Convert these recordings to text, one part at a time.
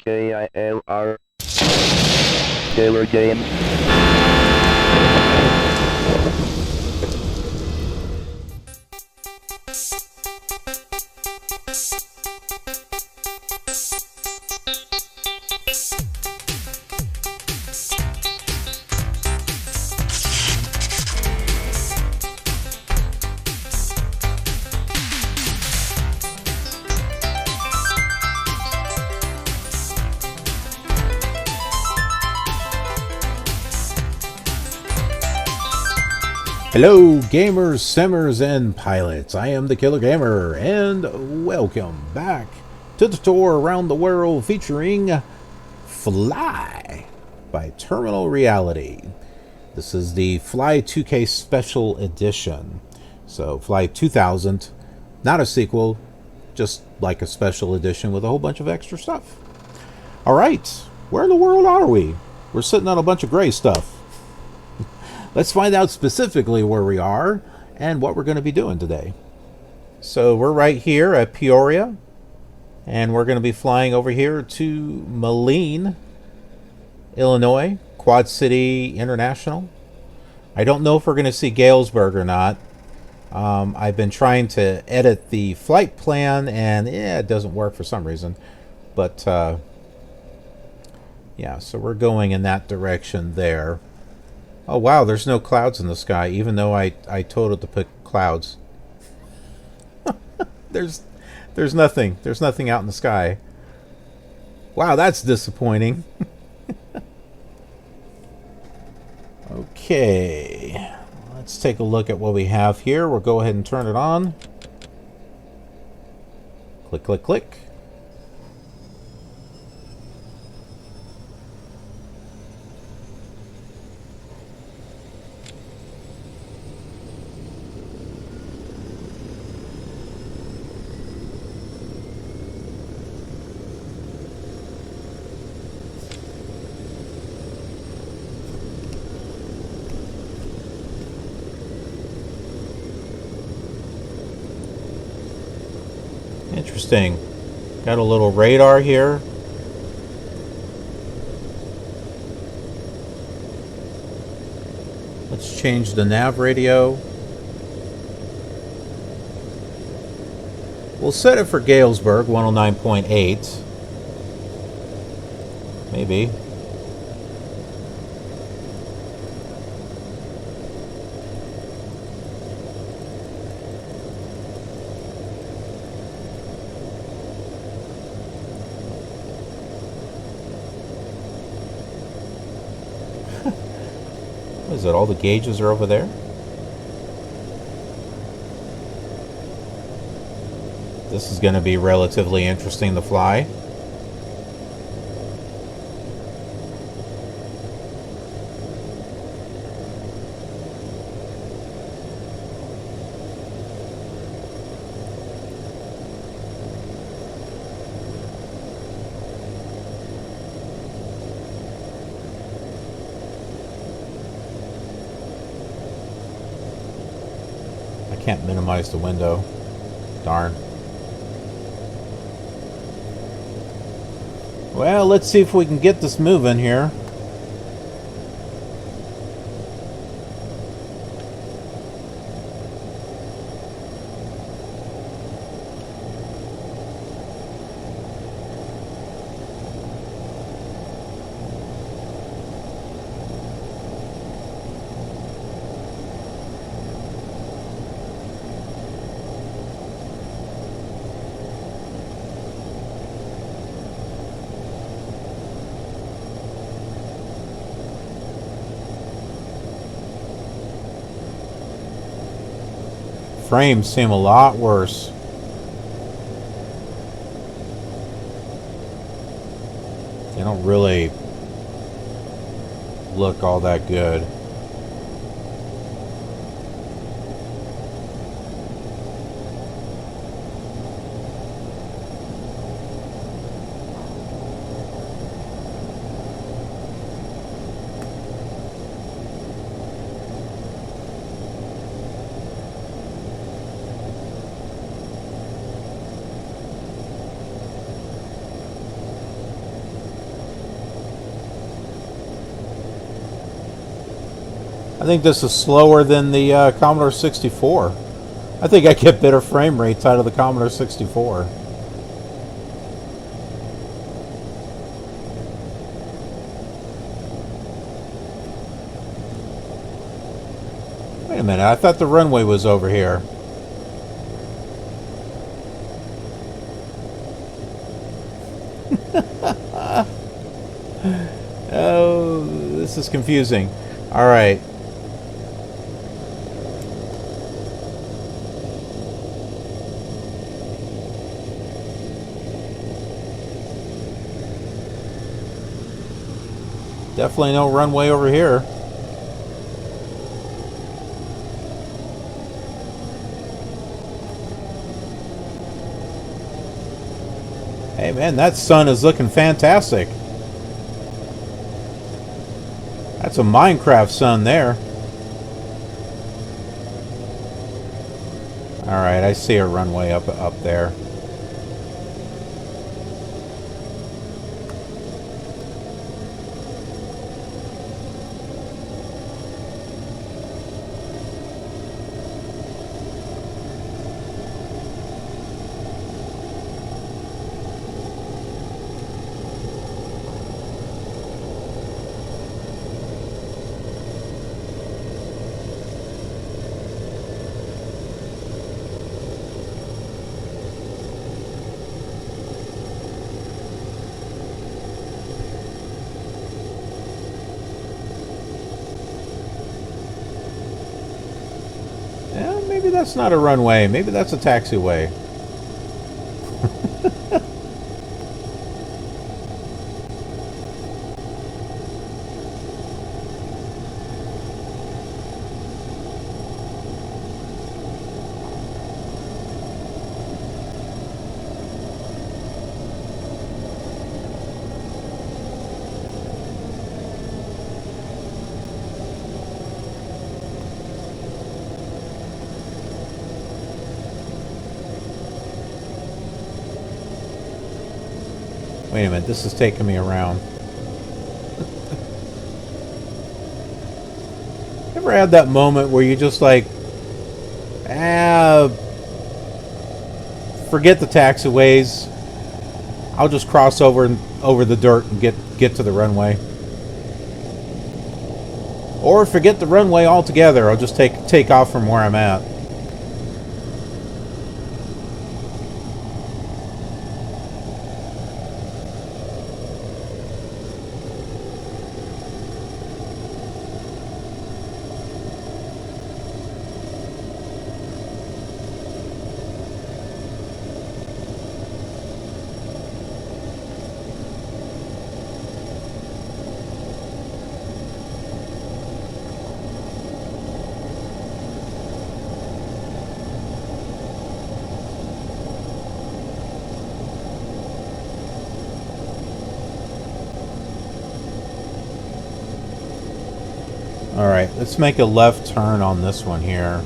KILR Killer Game. Hello gamers, simmers, and pilots. I am the Killer Gamer, and welcome back to the tour around the world featuring Fly by Terminal Reality. This is the Fly 2K Special Edition. So Fly 2000, not a sequel, just like a special edition with a whole bunch of extra stuff. Alright, where in the world are we? We're sitting on a bunch of gray stuff. Let's find out specifically where we are and what we're going to be doing today. So we're right here at Peoria, and we're going to be flying over here to Moline, Illinois, Quad City International. I don't know if we're going to see Galesburg or not. I've been trying to edit the flight plan, and it doesn't work for some reason. But yeah, so we're going in that direction there. Oh wow, there's no clouds in the sky, even though I told it to put clouds. There's nothing. There's nothing out in the sky. Wow, that's disappointing. Okay, let's take a look at what we have here. We'll go ahead and turn it on. Click, click, click. Interesting. Got a little radar here. Let's change the nav radio. We'll set it for Galesburg, 109.8. Maybe. What is it? All the gauges are over there? This is going to be relatively interesting to fly. Can't minimize the window. Darn. Well, let's see if we can get this moving here. Frames seem a lot worse. They don't really look all that good. think this is slower than the Commodore 64. I think I get better frame rates out of the Commodore 64. Wait a minute, I thought the runway was over here. Oh, this is confusing. All right. Definitely no runway over here. Hey man, that sun is looking fantastic. That's a Minecraft sun there. Alright, I see a runway up there. Maybe that's not a runway. Maybe that's a taxiway. Wait a minute, this is taking me around. Ever had that moment where you just like, forget the taxiways. I'll just cross over the dirt and get to the runway. Or forget the runway altogether. I'll just take off from where I'm at. Alright, let's make a left turn on this one here.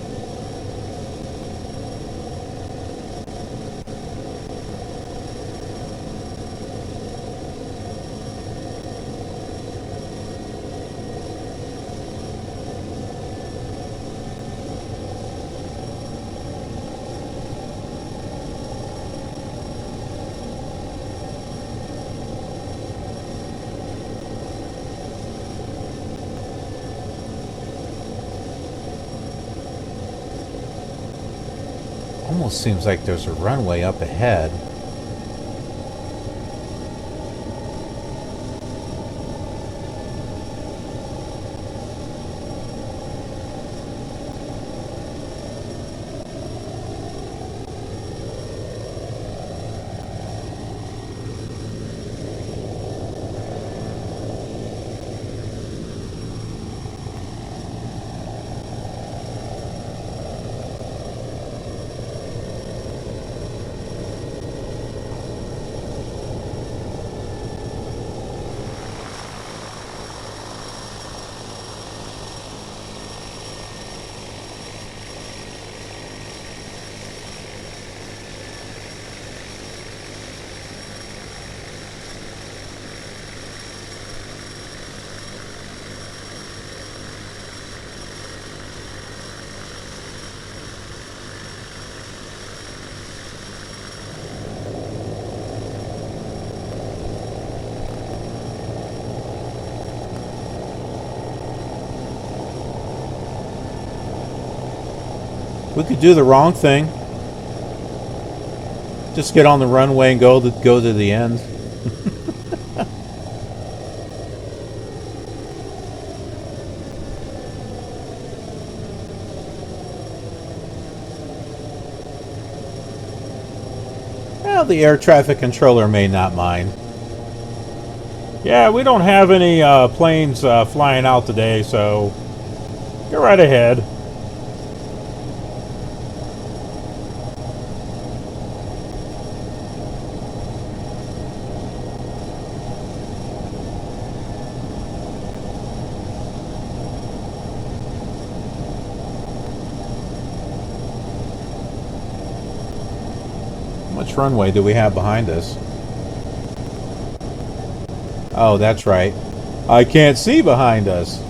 Almost seems like there's a runway up ahead. We could do the wrong thing. Just get on the runway and go to the end. Well, the air traffic controller may not mind. Yeah, we don't have any planes flying out today, so go right ahead. How much runway do we have behind us? Oh, that's right. I can't see behind us.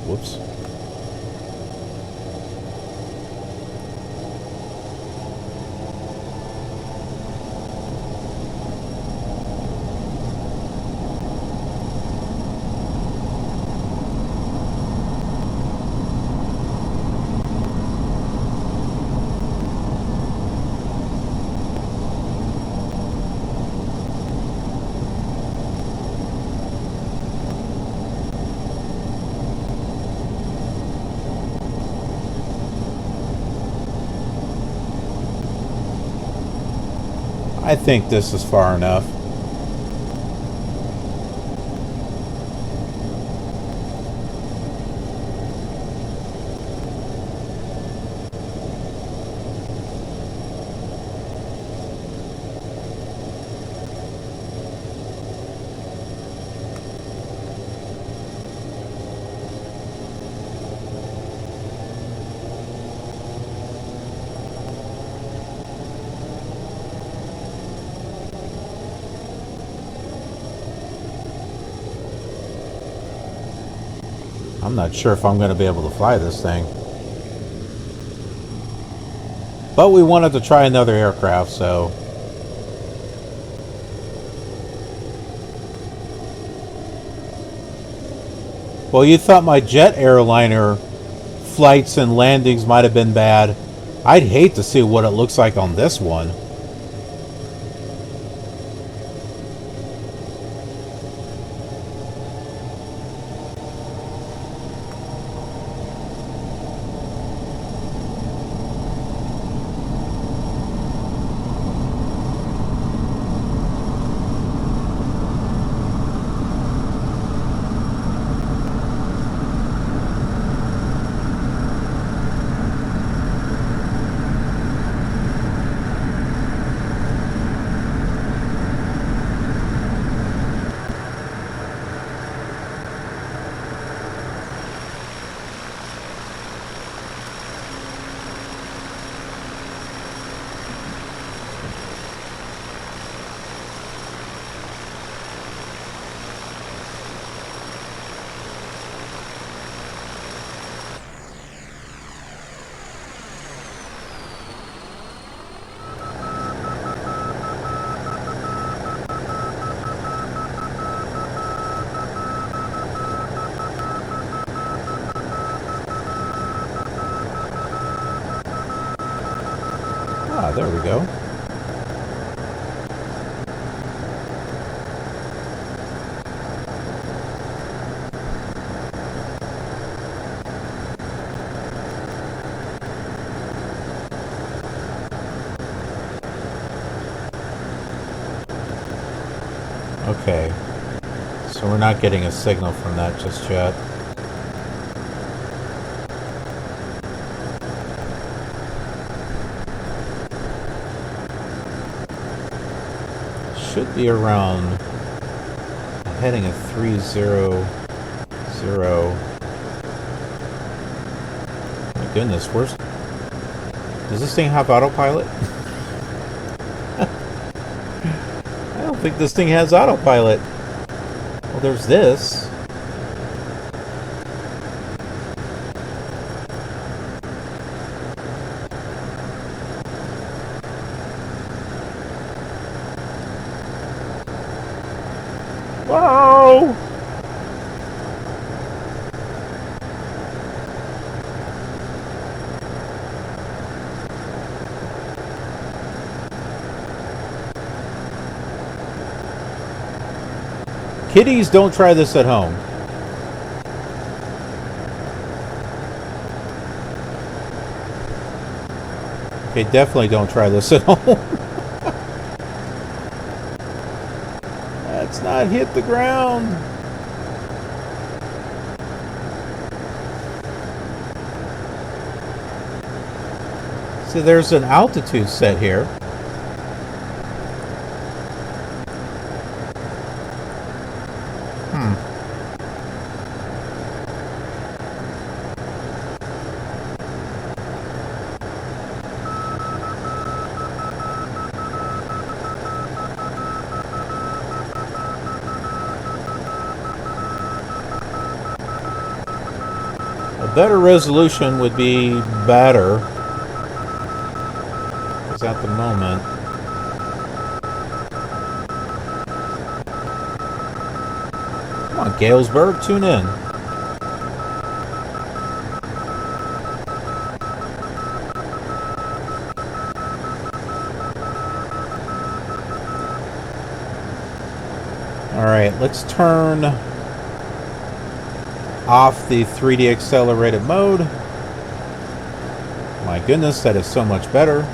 Whoops. I think this is far enough. I'm not sure if I'm going to be able to fly this thing. But we wanted to try another aircraft, so... Well, you thought my jet airliner flights and landings might have been bad. I'd hate to see what it looks like on this one. Ah, there we go. Okay, so we're not getting a signal from that just yet. should be around heading at 300. My goodness, does this thing have autopilot? I don't think this thing has autopilot. Well, there's this. Whoa! Kiddies, don't try this at home. Okay, definitely don't try this at home. Let's not hit the ground. So there's an altitude set here. Better resolution would be better, because at the moment come on, Galesburg, tune in. Alright, let's turn off the 3D accelerated mode. My goodness, that is so much better.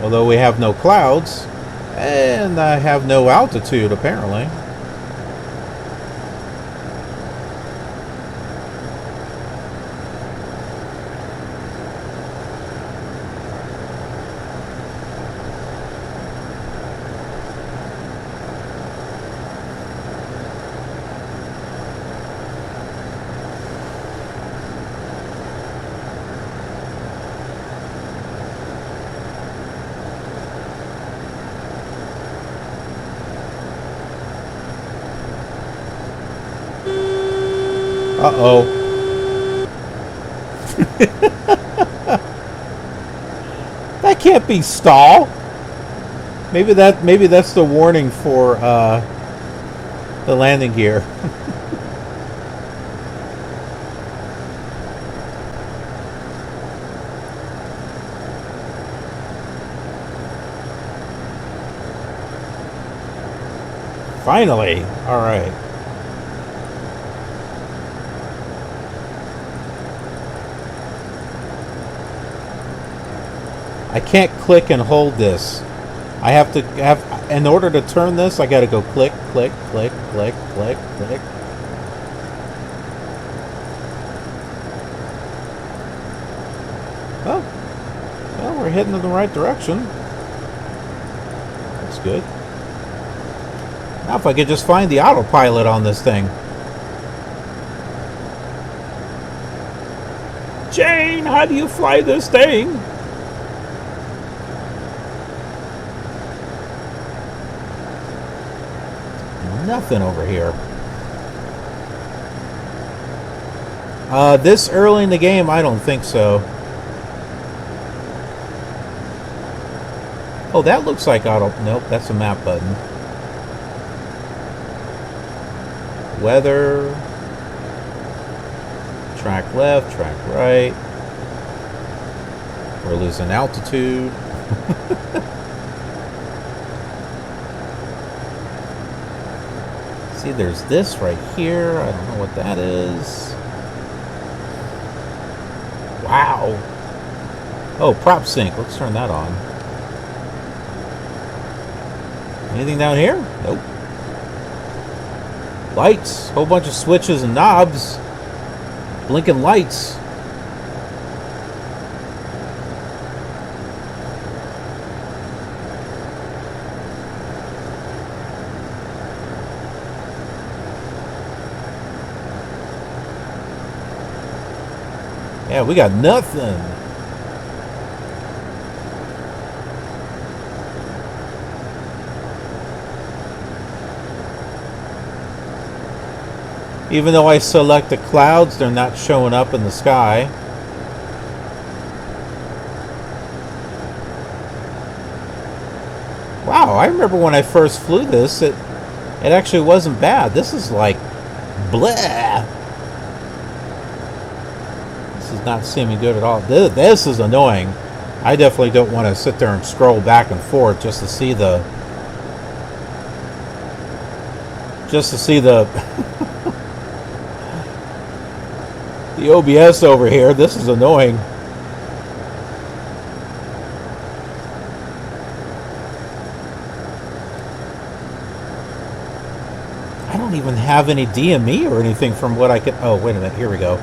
Although we have no clouds, and I have no altitude apparently. Uh-oh. That can't be stall. Maybe that's the warning for the landing gear. Finally. All right. I can't click and hold this. I have to in order to turn this, I gotta go click, click, click, click, click, click. Well, we're heading in the right direction. That's good. Now if I could just find the autopilot on this thing. Jane, how do you fly this thing? Nothing over here. This early in the game, I don't think so. Oh, that looks like auto... Nope, that's a map button. Weather. Track left, track right. We're losing altitude. See, there's this right here. I don't know what that is. Wow. Oh, prop sync. Let's turn that on. Anything down here? Nope. Lights. Whole bunch of switches and knobs. Blinking lights. Yeah, we got nothing. Even though I select the clouds, they're not showing up in the sky. Wow, I remember when I first flew this, it actually wasn't bad. This is like, bleh. This is not seeming good at all. This is annoying. I definitely don't want to sit there and scroll back and forth just to see the the OBS over here. This is annoying. I don't even have any DME or anything from what I could... Oh, wait a minute. Here we go.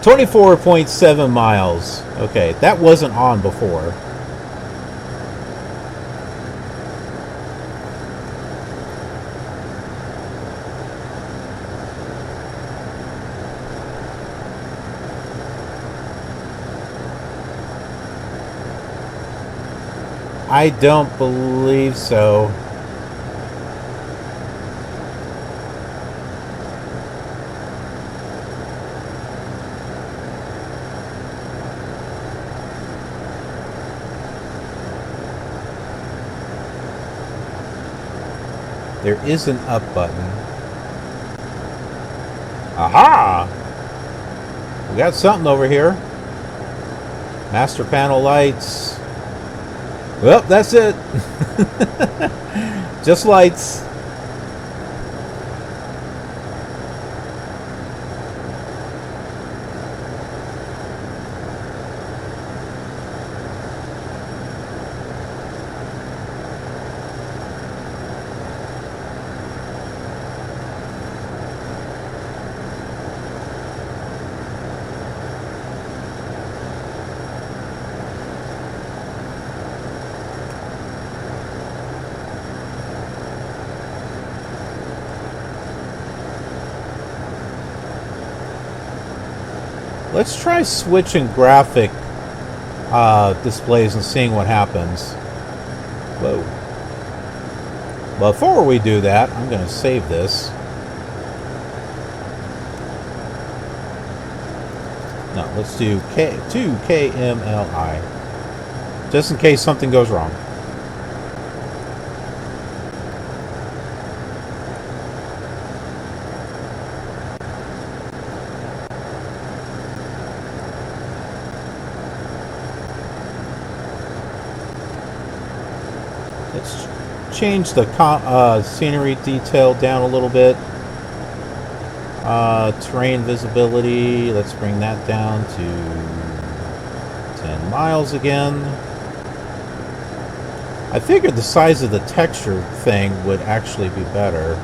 24.7 miles. Okay, that wasn't on before. I don't believe so. There is an up button. Aha! We got something over here. Master panel lights. Well, that's it. Just lights. Let's try switching graphic displays and seeing what happens. Whoa. Before we do that, I'm going to save this. No, let's do KMLI. Just in case something goes wrong. Let's change the scenery detail down a little bit. Terrain visibility, let's bring that down to 10 miles again. I figured the size of the texture thing would actually be better.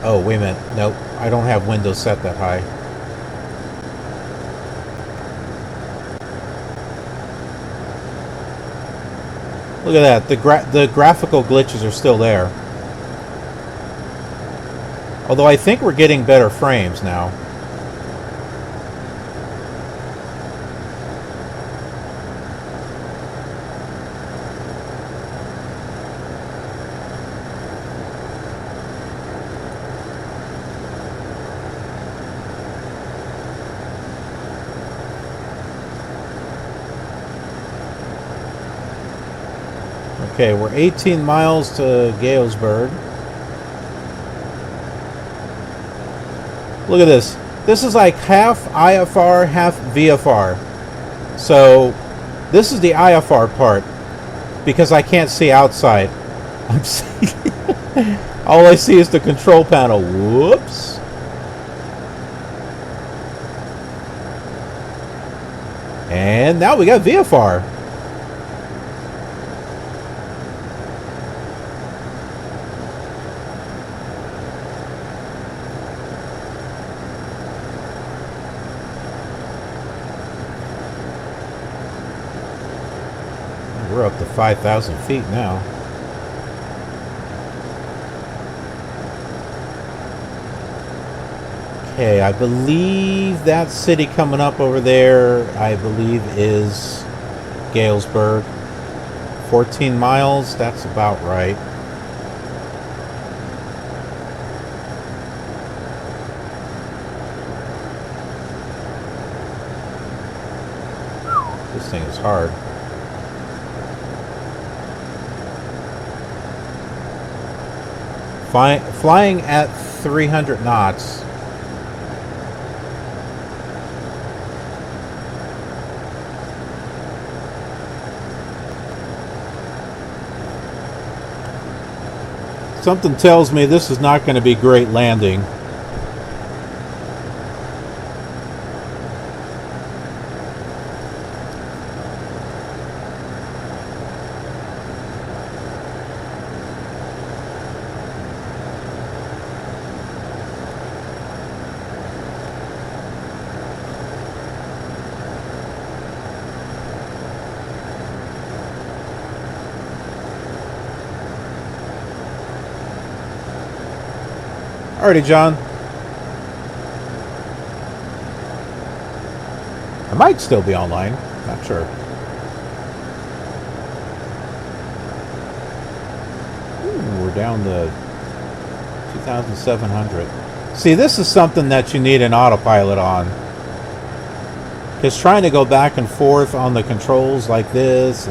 Oh, wait a minute. Nope, I don't have Windows set that high. Look at that. The graphical glitches are still there. Although I think we're getting better frames now. Okay, we're 18 miles to Galesburg. Look at this. This is like half IFR, half VFR. So, this is the IFR part. Because I can't see outside. I'm seeing all I see is the control panel. Whoops. And now we got VFR. We're up to 5,000 feet now. Okay, I believe that city coming up over there, I believe, is Galesburg. 14 miles, that's about right. This thing is hard. Flying at 300 knots. Something tells me this is not going to be great landing. Alrighty, John. I might still be online. Not sure. Ooh, we're down to 2,700. See, this is something that you need an autopilot on. Because trying to go back and forth on the controls like this,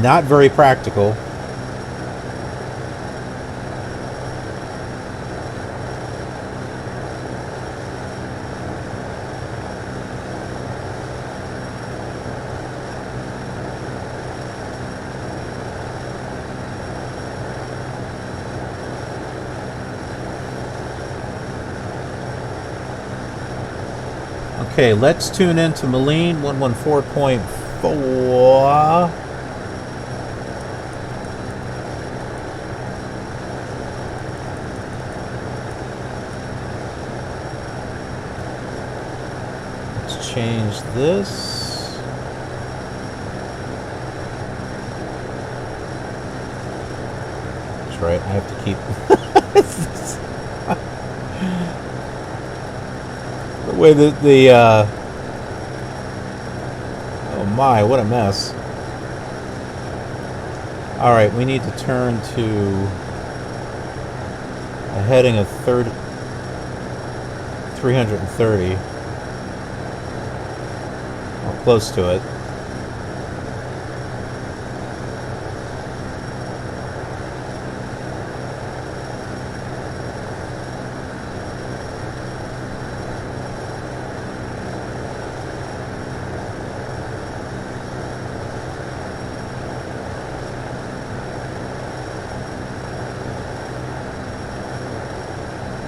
not very practical. Okay, let's tune into Moline 114.4. Let's change this. That's right, I have to keep... the way that oh my, what a mess. Alright, we need to turn to a heading of 330. Or close to it.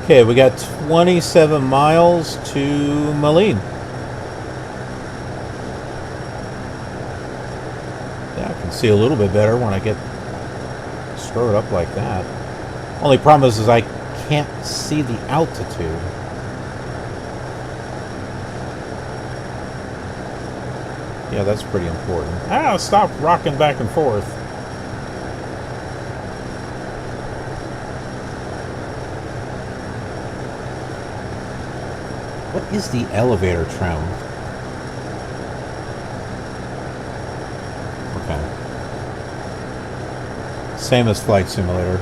Okay, we got 27 miles to Moline. Yeah, I can see a little bit better when I get strode up like that. Only problem is I can't see the altitude. Yeah, that's pretty important. Ah, stop rocking back and forth. What is the elevator trim? Okay. Same as Flight Simulator.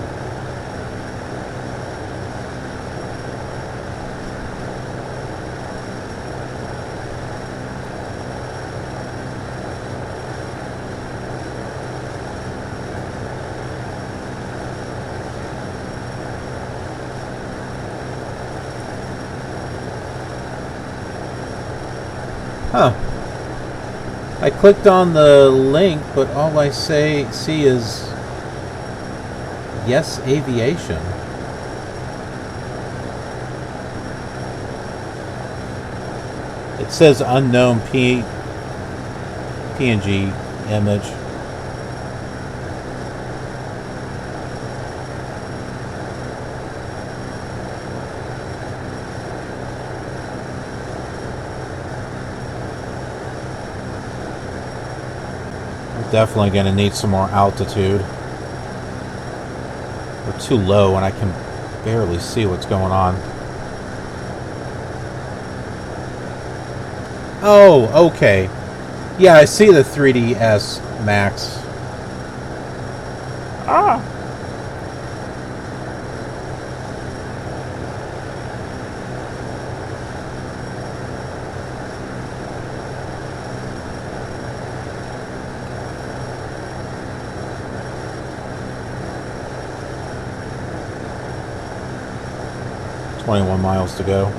Huh. I clicked on the link, but all I see is Yes Aviation. It says unknown PNG image. Definitely going to need some more altitude. We're too low, and I can barely see what's going on. Oh, okay. Yeah, I see the 3DS Max. Ah. "21 miles to go."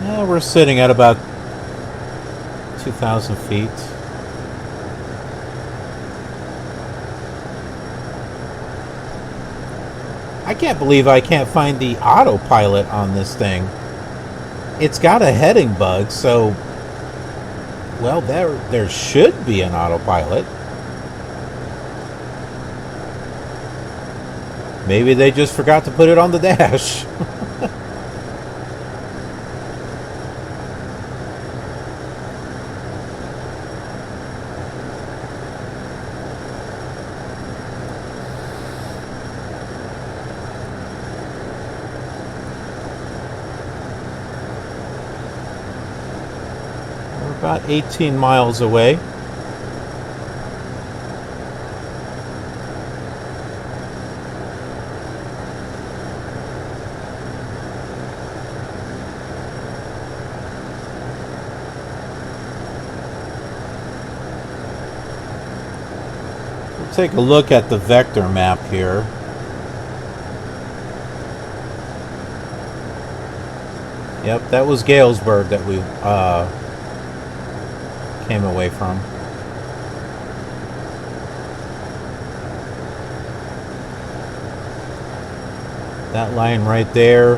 Yeah, we're sitting at about 2,000 feet. I can't believe I can't find the autopilot on this thing. It's got a heading bug, so... Well, there should be an autopilot. Maybe they just forgot to put it on the dash. About 18 miles away. We'll take a look at the vector map here. Yep, that was Galesburg that we came away from. That line right there,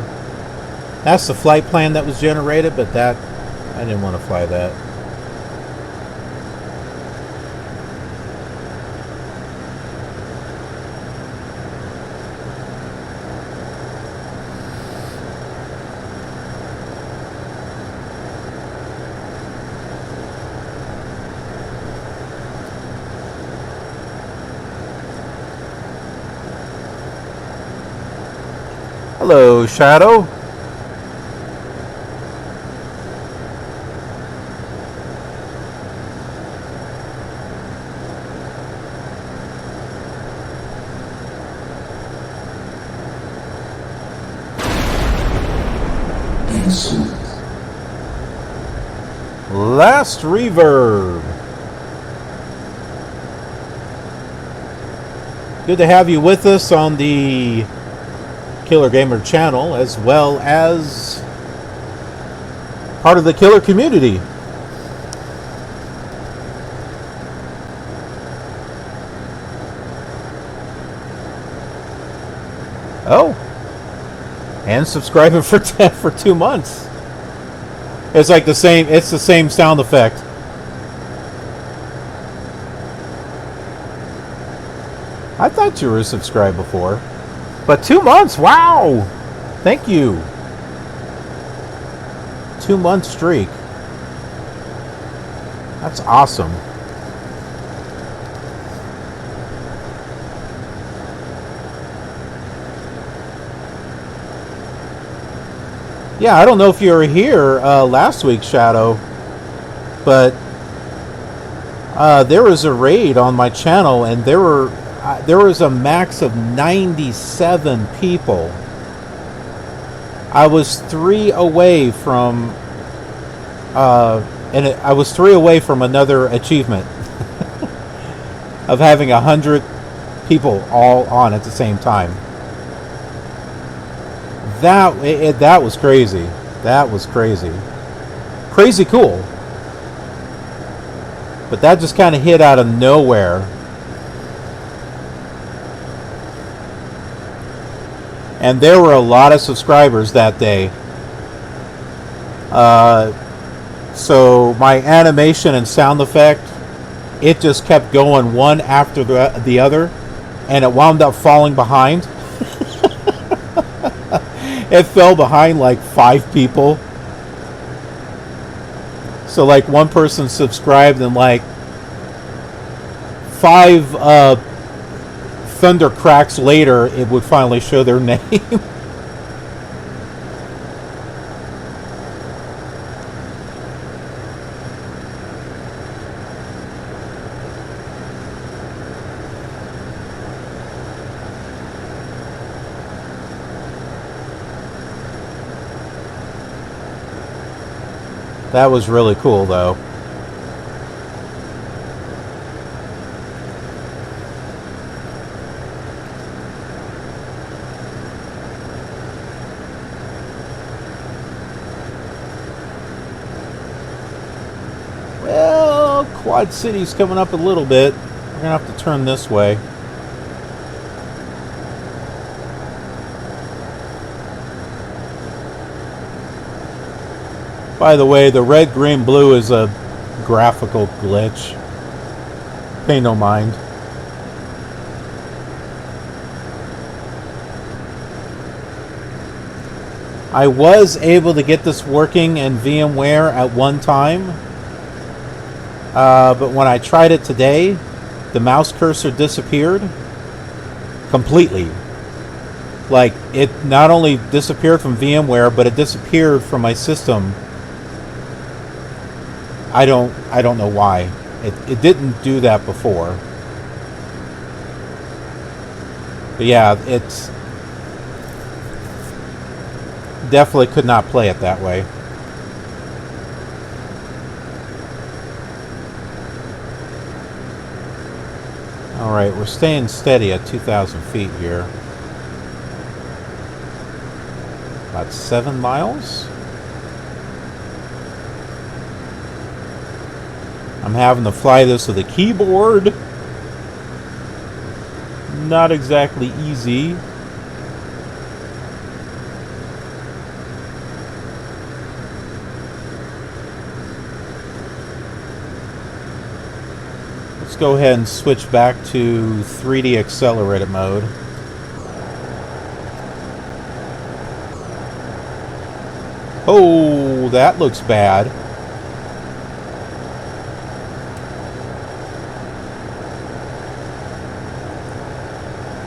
that's the flight plan that was generated, but that I didn't want to fly that. Hello, Shadow. Last reverb. Good to have you with us on the Killer Gamer channel, as well as part of the Killer community. Oh, and subscribing for 2 months. It's like the same. It's the same sound effect. I thought you were subscribed before. But 2 months, wow! Thank you. 2-month streak. That's awesome. Yeah, I don't know if you were here last week, Shadow, but there was a raid on my channel, and there was a max of 97 people. I was 3 away from And I was 3 away from another achievement of having 100 people all on at the same time. That was crazy. That was crazy. Crazy cool. But that just kind of hit out of nowhere. And there were a lot of subscribers that day. So my animation and sound effect, it just kept going one after the other, and it wound up falling behind. It fell behind like 5 people. So like one person subscribed, and like 5 thunder cracks later, it would finally show their name. That was really cool, though. Well, Quad City's coming up a little bit. We're gonna have to turn this way. By the way, the red, green, blue is a graphical glitch. Pay no mind. I was able to get this working in VMware at one time. But when I tried it today, the mouse cursor disappeared completely. Like, it not only disappeared from VMware, but it disappeared from my system. I don't know why. It didn't do that before. But yeah, it's definitely could not play it that way. Alright, we're staying steady at 2,000 feet here. About 7 miles? I'm having to fly this with a keyboard. Not exactly easy. Let's go ahead and switch back to 3D accelerated mode. Oh, that looks bad.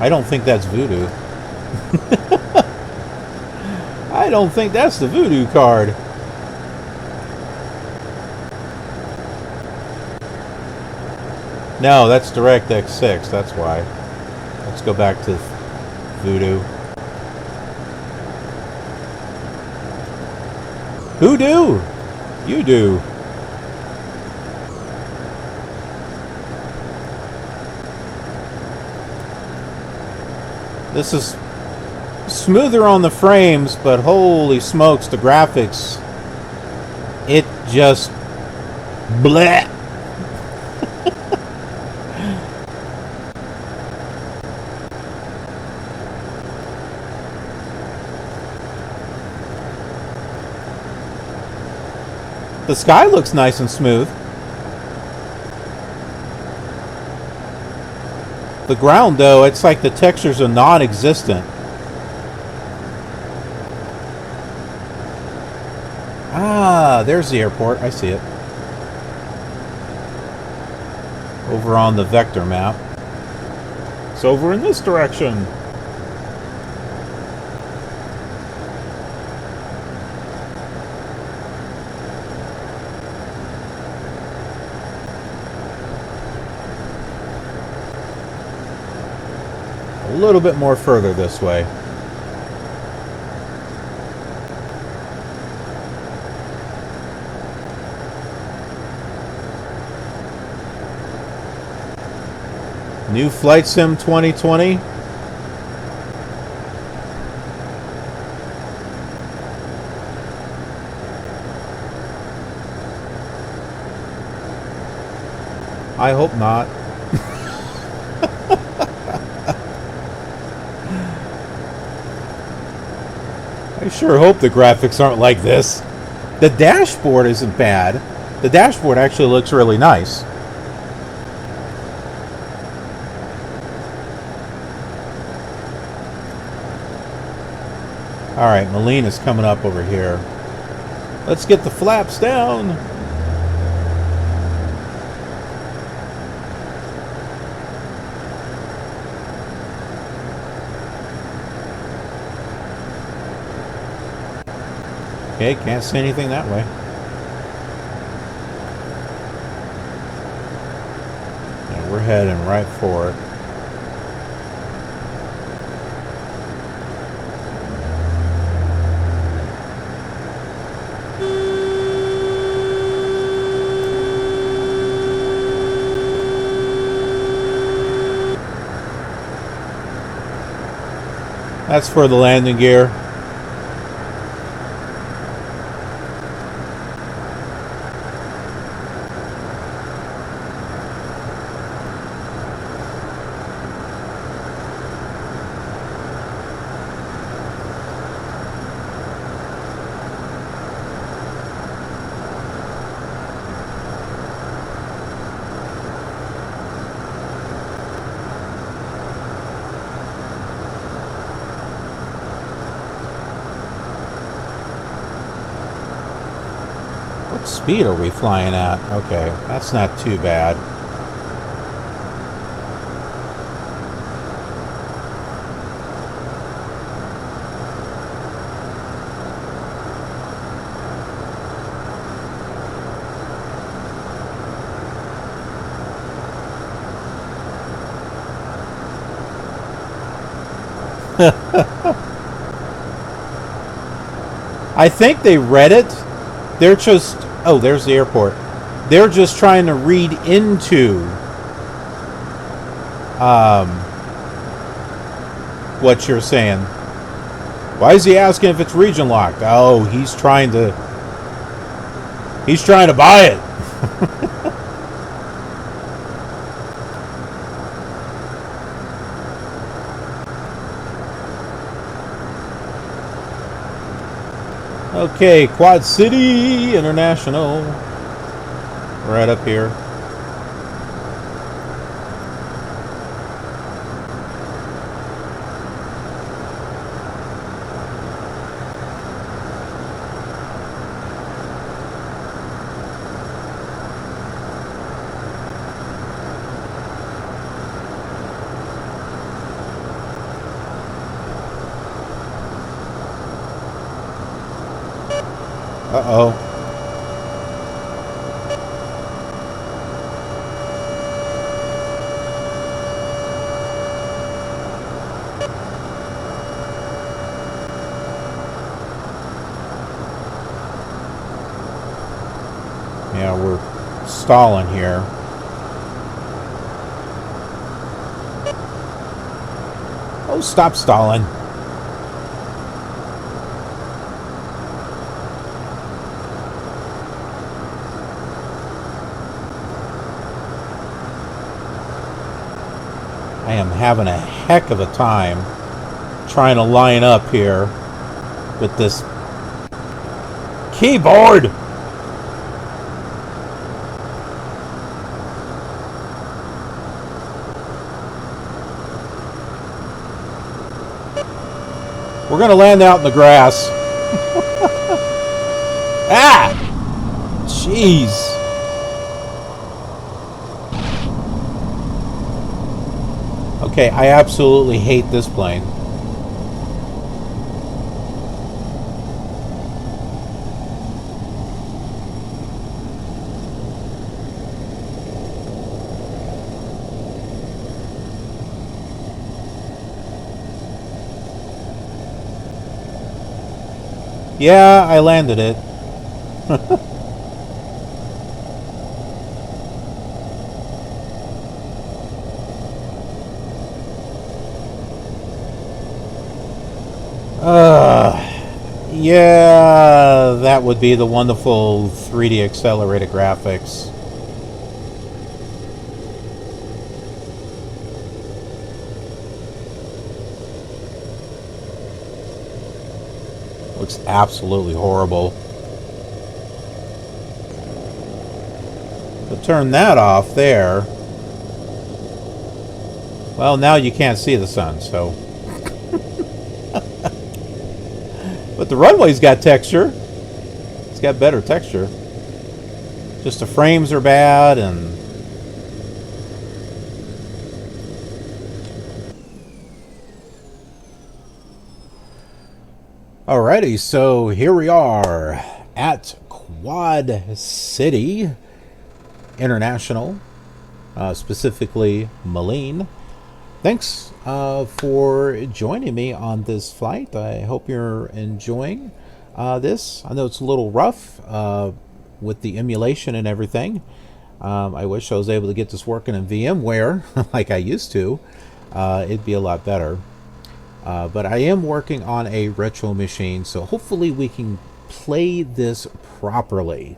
I don't think that's voodoo. I don't think that's the voodoo card. No, that's DirectX 6, that's why. Let's go back to voodoo. Who do? You do. This is smoother on the frames, but holy smokes, the graphics, it just bleh. The sky looks nice and smooth. The ground, though, it's like the textures are non-existent. Ah, there's the airport. I see it. Over on the vector map. It's over in this direction. A little bit more further this way. New Flight Sim 2020. I hope not. I sure hope the graphics aren't like this. The dashboard isn't bad. The dashboard actually looks really nice. Alright, Moline is coming up over here. Let's get the flaps down. Okay, can't see anything that way. Yeah, we're heading right for it. That's for the landing gear. What speed are we flying at? Okay, that's not too bad. I think they read it. They're just... Oh, there's the airport. They're just trying to read into what you're saying. Why is he asking if it's region locked? Oh, he's trying to buy it. Okay, Quad City International. Right up here. Uh-oh. Yeah, we're stalling here. Oh, stop stalling. I am having a heck of a time trying to line up here with this keyboard. We're going to land out in the grass. Ah! Jeez. Okay, I absolutely hate this plane. Yeah, I landed it. Yeah, that would be the wonderful 3D accelerated graphics. Looks absolutely horrible. But turn that off there. Well, now you can't see the sun, so. But the runway's got texture. It's got better texture. Just the frames are bad and... Alrighty, so here we are at Quad City International, specifically Moline. Thanks for joining me on this flight. I hope you're enjoying this. I know it's a little rough with the emulation and everything. I wish I was able to get this working in VMware like I used to. It'd be a lot better. But I am working on a retro machine, so hopefully we can play this properly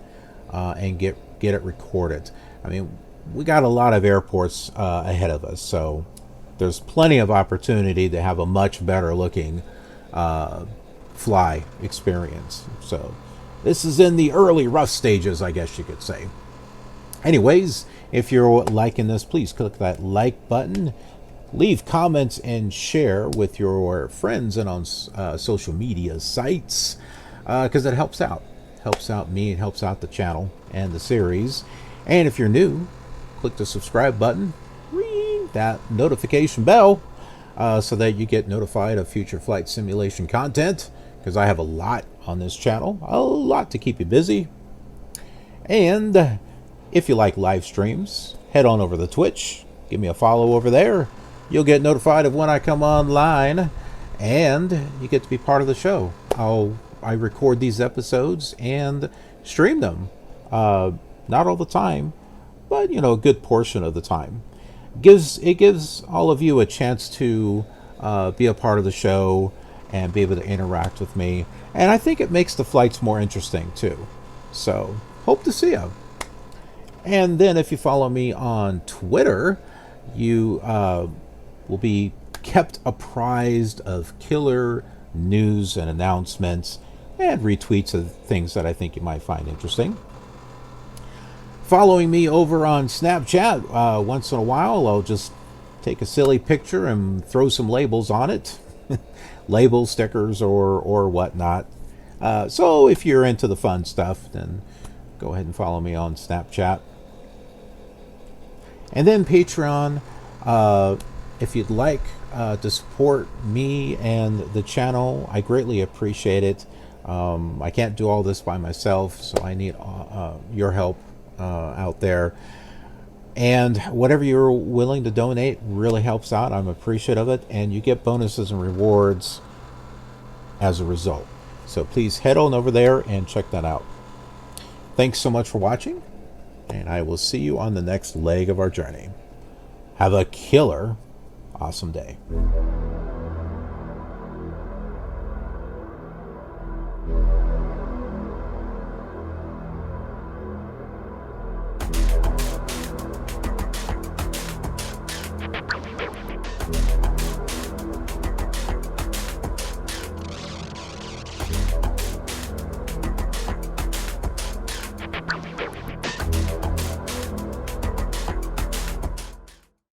and get it recorded. I mean, we got a lot of airports ahead of us, so there's plenty of opportunity to have a much better looking fly experience. So this is in the early rough stages, I guess you could say. Anyways, if you're liking this, please click that like button. Leave comments and share with your friends and on social media sites, because it helps out. Helps out me, it helps out the channel and the series. And if you're new, click the subscribe button, ring that notification bell, so that you get notified of future flight simulation content, because I have a lot on this channel, a lot to keep you busy. And if you like live streams, head on over to Twitch, give me a follow over there. You'll get notified of when I come online, and you get to be part of the show. I record these episodes and stream them. Not all the time, but you know, a good portion of the time. It gives all of you a chance to be a part of the show and be able to interact with me. And I think it makes the flights more interesting too. So hope to see you. And then if you follow me on Twitter, you will be kept apprised of killer news and announcements and retweets of things that I think you might find interesting. Following me over on Snapchat, once in a while I'll just take a silly picture and throw some labels on it. Labels, stickers, or whatnot. So if you're into the fun stuff, then go ahead and follow me on Snapchat. And then Patreon, if you'd like to support me and the channel, I greatly appreciate it. I can't do all this by myself, so I need your help out there. And whatever you're willing to donate really helps out. I'm appreciative of it, and you get bonuses and rewards as a result. So please head on over there and check that out. Thanks so much for watching, and I will see you on the next leg of our journey. Have a killer awesome day.